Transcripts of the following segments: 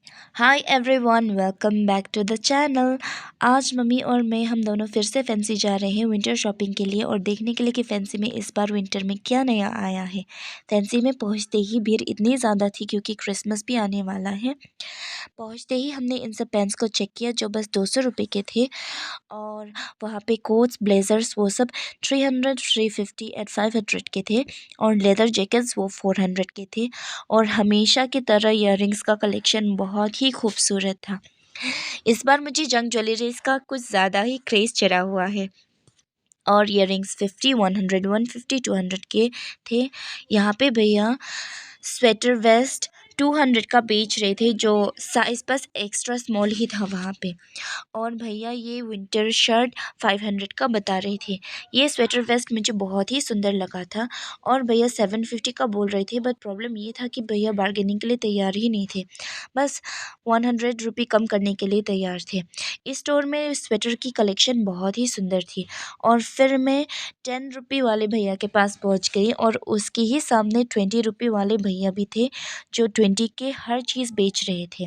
Hi everyone, welcome back to the channel. आज mummy और मैं हम दोनों फिर से फैंसी जा रहे हैं विंटर शॉपिंग के लिए और देखने के लिए कि फैंसी में इस बार विंटर में क्या नया आया है। फैंसी में पहुंचते ही भीड़ इतनी ज़्यादा थी क्योंकि क्रिसमस भी आने वाला है। पहुंचते ही हमने इन सब पैंट्स को चेक किया जो बस 200 रुपये के थे और वहाँ पे कोट्स ब्लेज़र्स वो सब 300 350 एंड 500 के थे और लेदर जैकेट्स वो 400 के थे। और हमेशा की तरह ईयररिंग्स का कलेक्शन बहुत ही खूबसूरत था। इस बार मुझे जंग ज्वेलरीज का कुछ ज़्यादा ही क्रेज़ चढ़ा हुआ है और ईयररिंग्स 50 100 150 200 के थे। यहाँ पे भैया स्वेटर वेस्ट 200 का बेच रहे थे जो साइज़ बस एक्स्ट्रा स्मॉल ही था वहाँ पे। और भैया ये विंटर शर्ट 500 का बता रहे थे। ये स्वेटर वेस्ट मुझे बहुत ही सुंदर लगा था और भैया 750 का बोल रहे थे। बट प्रॉब्लम ये था कि भैया बार्गेनिंग के लिए तैयार ही नहीं थे, बस 100 रुपये कम करने के लिए तैयार थे। इस स्टोर में स्वेटर की कलेक्शन बहुत ही सुंदर थी और फिर मैं 10 रुपये वाले भैया के पास पहुंच गई और उसके ही सामने 20 रुपये वाले भैया भी थे जो 20 के हर चीज़ बेच रहे थे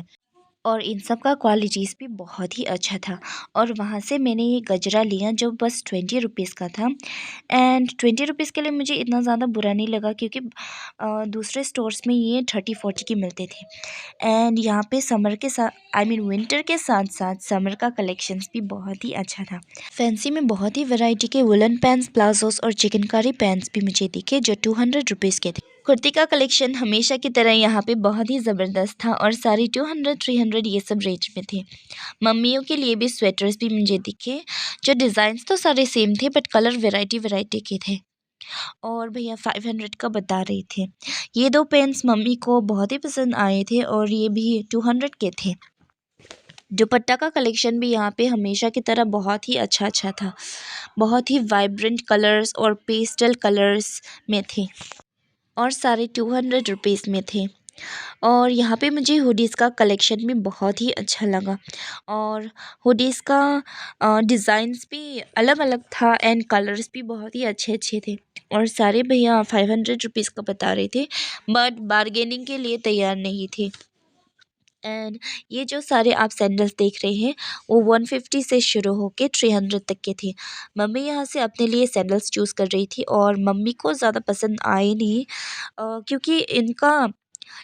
और इन सब का क्वालिटीज़ भी बहुत ही अच्छा था। और वहाँ से मैंने ये गजरा लिया जो बस 20 रुपीज़ का था एंड 20 रुपीज़ के लिए मुझे इतना ज़्यादा बुरा नहीं लगा क्योंकि दूसरे स्टोर्स में ये 30-40 के मिलते थे। एंड यहाँ पे समर के साथ विंटर के साथ साथ समर का कलेक्शंस भी बहुत ही अच्छा था। फैंसी में बहुत ही वैरायटी के वुलन पैंट्स प्लाजोस और चिकनकारी पैंट्स भी मुझे दिखे जो 200 रुपीज़ के थे। कुर्ती का कलेक्शन हमेशा की तरह यहाँ पे बहुत ही ज़बरदस्त था और सारी 200 300 ये सब रेंज में थे। मम्मियों के लिए भी स्वेटर्स भी मुझे दिखे जो डिज़ाइंस तो सारे सेम थे बट कलर वैरायटी वैरायटी के थे और भैया 500 का बता रहे थे। ये दो पेन्स मम्मी को बहुत ही पसंद आए थे और ये भी 200 के थे। दुपट्टा का कलेक्शन भी यहाँ पे हमेशा की तरह बहुत ही अच्छा अच्छा था। बहुत ही वाइब्रेंट कलर्स और पेस्टल कलर्स में थे और सारे 200 रुपीज़ में थे। और यहाँ पे मुझे हुडीज़ का कलेक्शन भी बहुत ही अच्छा लगा और हुडीज़ का डिज़ाइंस भी अलग अलग था एंड कलर्स भी बहुत ही अच्छे अच्छे थे और सारे भैया 500 रुपीज़ का बता रहे थे बट बार्गेनिंग के लिए तैयार नहीं थे। एंड ये जो सारे आप सैंडल्स देख रहे हैं वो 150 से शुरू होके 300 तक के थे। मम्मी यहाँ से अपने लिए सैंडल्स चूज़ कर रही थी और मम्मी को ज़्यादा पसंद आए नहीं क्योंकि इनका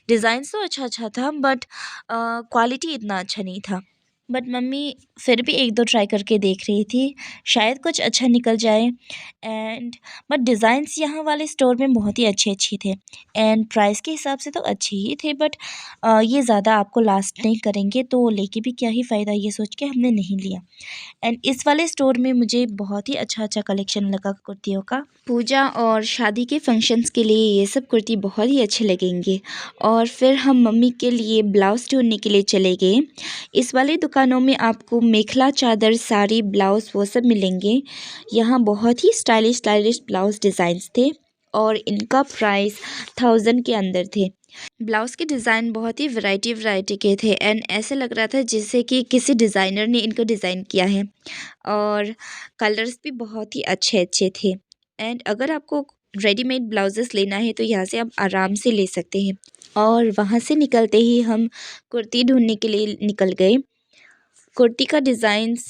डिज़ाइन तो अच्छा अच्छा था बट क्वालिटी इतना अच्छा नहीं था। बट मम्मी फिर भी एक दो ट्राई करके देख रही थी, शायद कुछ अच्छा निकल जाए। एंड बट डिज़ाइंस यहाँ वाले स्टोर में बहुत ही अच्छे अच्छे थे एंड प्राइस के हिसाब से तो अच्छे ही थे बट ये ज़्यादा आपको लास्ट नहीं करेंगे तो लेके भी क्या ही फ़ायदा, ये सोच के हमने नहीं लिया। एंड इस वाले स्टोर में मुझे बहुत ही अच्छा अच्छा कलेक्शन लगा कुर्तियों का। पूजा और शादी के फंक्शंस के लिए ये सब कुर्ती बहुत ही अच्छे लगेंगे। और फिर हम मम्मी के लिए ब्लाउज़ ढूंढने के लिए चले गए। इस वाली दुकानों में आपको मेखला चादर साड़ी ब्लाउज़ वो सब मिलेंगे। यहाँ बहुत ही स्टाइलिश स्टाइलिश ब्लाउज़ डिज़ाइंस थे और इनका प्राइस 1000 के अंदर थे। ब्लाउज़ के डिज़ाइन बहुत ही वैरायटी वैरायटी के थे एंड ऐसे लग रहा था जैसे कि किसी डिज़ाइनर ने इनको डिज़ाइन किया है और कलर्स भी बहुत ही अच्छे अच्छे थे। एंड अगर आपको रेडीमेड ब्लाउजेस लेना है तो यहाँ से आप आराम से ले सकते हैं। और वहाँ से निकलते ही हम कुर्ती ढूंढने के लिए निकल गए। कुर्ती का डिज़ाइंस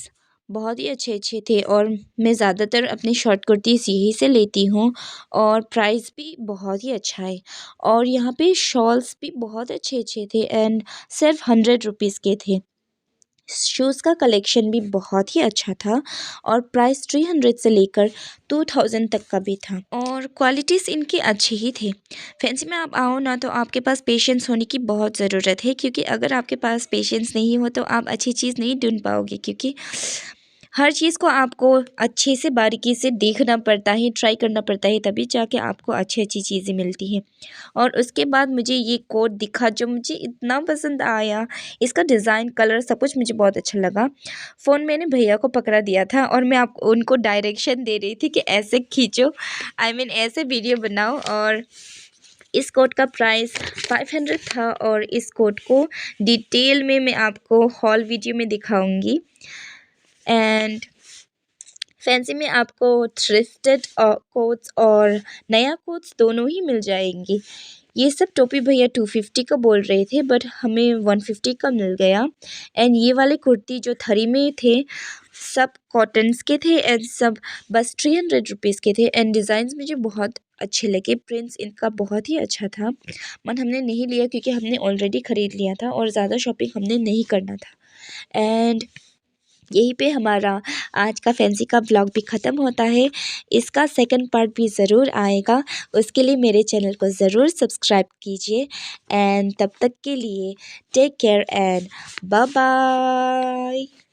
बहुत ही अच्छे अच्छे थे और मैं ज़्यादातर अपनी शॉर्ट कुर्तीज़ यहीं से लेती हूँ और प्राइस भी बहुत ही अच्छा है। और यहाँ पे शॉल्स भी बहुत अच्छे अच्छे थे एंड सिर्फ 100 रुपीज़ के थे। शूज़ का कलेक्शन भी बहुत ही अच्छा था और प्राइस 300 से लेकर 2000 तक का भी था और क्वालिटीज़ इनकी अच्छी ही थे। फैंसी में आप आओ ना तो आपके पास पेशेंस होने की बहुत ज़रूरत है क्योंकि अगर आपके पास पेशेंस नहीं हो तो आप अच्छी चीज़ नहीं ढूंढ पाओगे क्योंकि हर चीज़ को आपको अच्छे से बारीकी से देखना पड़ता है, ट्राई करना पड़ता है, तभी जाके आपको अच्छी अच्छी चीज़ें मिलती हैं। और उसके बाद मुझे ये कोट दिखा जो मुझे इतना पसंद आया। इसका डिज़ाइन कलर सब कुछ मुझे बहुत अच्छा लगा। फ़ोन मैंने भैया को पकड़ा दिया था और मैं आप उनको डायरेक्शन दे रही थी कि ऐसे खींचो, ऐसे वीडियो बनाओ। और इस कोट का प्राइस 500 था और इस कोट को डिटेल में मैं आपको हॉल वीडियो में दिखाऊंगी। एंड फैंसी में आपको थ्रिफ्टेड कोट्स और नया कोट्स दोनों ही मिल जाएंगी। ये सब टोपी भैया 250 का बोल रहे थे, बट हमें 150 का मिल गया। एंड ये वाले कुर्ती जो थरी में थे सब कॉटन्स के थे एंड सब बस 300 रुपीज़ के थे। एंड डिज़ाइंस मुझे बहुत अच्छे लगे, प्रिंट्स इनका बहुत ही अच्छा था। मन हमने नहीं लिया क्योंकि हमने ऑलरेडी ख़रीद लिया था और ज़्यादा शॉपिंग हमने नहीं करना था। एंड यहीं पे हमारा आज का फैंसी का व्लॉग भी ख़त्म होता है। इसका सेकंड पार्ट भी ज़रूर आएगा, उसके लिए मेरे चैनल को ज़रूर सब्सक्राइब कीजिए। एंड तब तक के लिए take care and bye bye.